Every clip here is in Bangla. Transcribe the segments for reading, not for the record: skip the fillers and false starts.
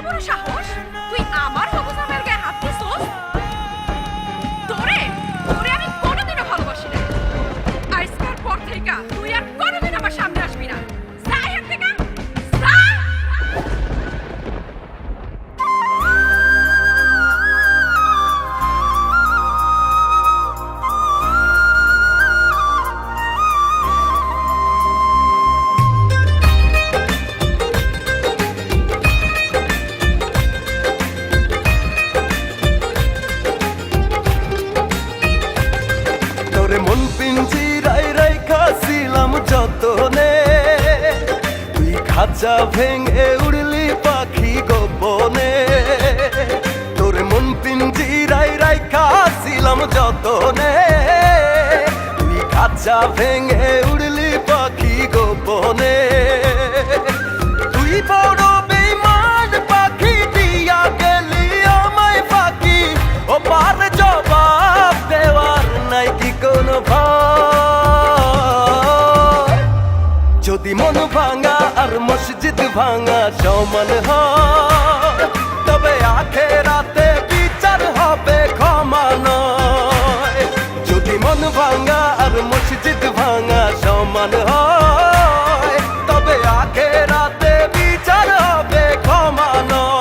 বড় সাহস, তুই আমার হবু জামাইয়ের গায়ে হাত দিছস? তোরে তোরে আমি কোনোদিনও ভালোবাসি না। আজকের পর থেকে তুই আর কোনোদিন আমার সামনে আসবি না। যা এখান থেকে, যা। মন পিঞ্জিরায় রাইখাছিলাম যতনে, তুই খাঁচা ভেঙে উড়লি পাখি গোপনে। তোর মন পিঞ্জিরায় রাইখাছিলাম যতনে, তুই খাঁচা ভেঙে উড়লি পাখি গোপনে। তুই বড় বেঈমান পাখি, দিয়া গেলি আমায় ফাঁকি। ও পার জবাব দেওয়ার নাই কি কোনো ভয়? যদি মন ভাঙা আর মসজিদ ভাঙা সমান হয়, তবে আখেরাতে বিচার হবে ক্ষমা নয়। যদি মন ভাঙা আর মসজিদ ভাঙা সমান হয়, তবে আখেরাতে বিচার হবে ক্ষমা নয়।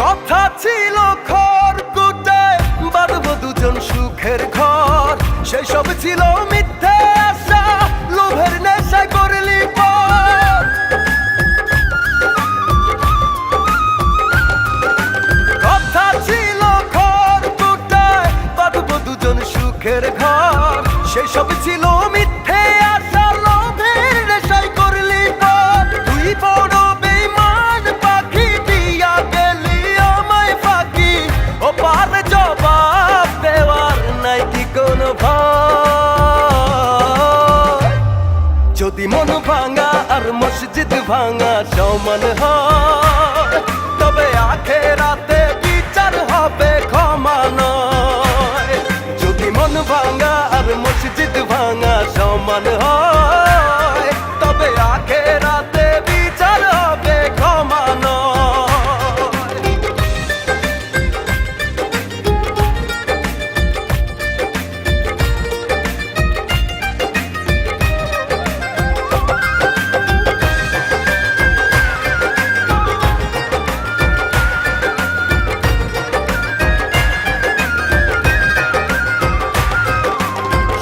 কথা ছিল খড়কুটায় বাঁধব দুজন সুখের ঘর, সেই সব ছিল মিথ্যে আশা, লোভের নেশায় করলি পর। কথা ছিল খড়কুটায় বাঁধব দুজন সুখের ঘর, সেই সব ছিল মিথ্যে আশা, লোভের নেশায় করলি পর। তুই বড় বেঈমান পাখি, দিয়া গেলি আমায় ফাঁকি। ও পার জবাব দেওয়ার নাই কি কোনো ভয়? যদি মন ভাঙা আর মসজিদ ভাঙা সমান হয়, তবে আখেরাতে বিচার হবে ক্ষমা নয়। যদি মন ভাঙা আর মসজিদ ভাঙা সমান হয়, তবে আখেরাতে বিচার হবে ক্ষমা নয়।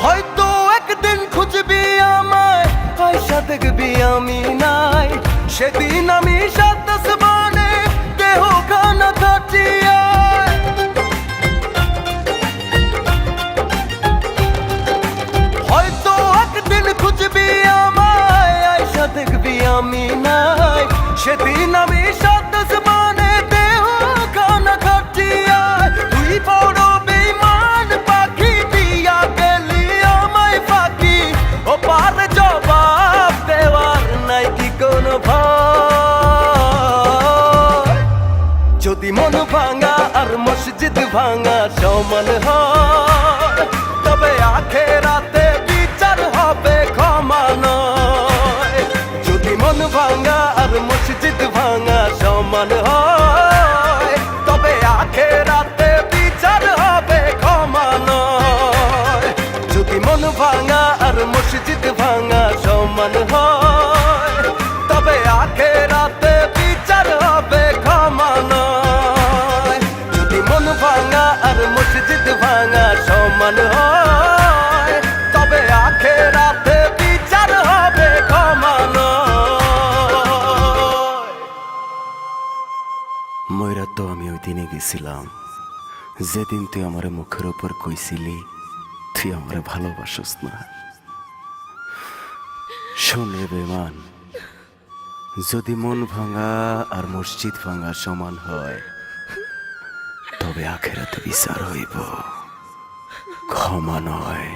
হয়তো একদিন খুঁজবি আমায়, পয়সা দেখবি আমি নাই। সেদিন আমি সাত আসমানে দেহ খানা কাটিয়া। হয়তো একদিন খুঁজবি আমায়, আয়সা দেখবি আমি নাই। সেদিন আমি সাত আসমানে দেহ খানা কাটিয়া। তুই বড় বেঈমান পাখি, দিয়া গেলি আমায় ফাঁকি। ও পার জবাব দেওয়ার নাই কি কোনো ভয়? যদি মন ভাঙা আর মসজিদ ভাঙা সমান হয়, তবে আখেরাতে বিচার হবে ক্ষমা নয়। যদি মন ভাঙা আর মসজিদ ভাঙা সমান হয়, তবে আখেরাতে বিচার হবে ক্ষমা নয়। যদি মন ভাঙা আর মসজিদ ভাঙা সমান হয়, তবে আখেরাতে বিচার হবে ক্ষমা নয়। যদি মন ভাঙা আর মসজিদ ভাঙা সমান হয়, তবে আখেরাতে বিচার হবে ক্ষমা নয়। ময়রা তো আমি ওই দিনে গেছিলাম যেদিন তুই আমার মুখের উপর কইছিলি তুই আমারে ভালোবাসস না। শোন রে বেমান, যদি মন ভাঙা আর মসজিদ ভাঙা সমান হয়, তবে আখেরাতে বিচার হইব, ক্ষমা নয়।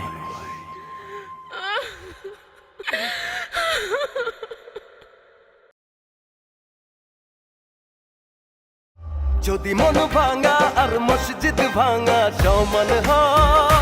যদি মন ভাঙা আর মসজিদ ভাঙা সমান হয়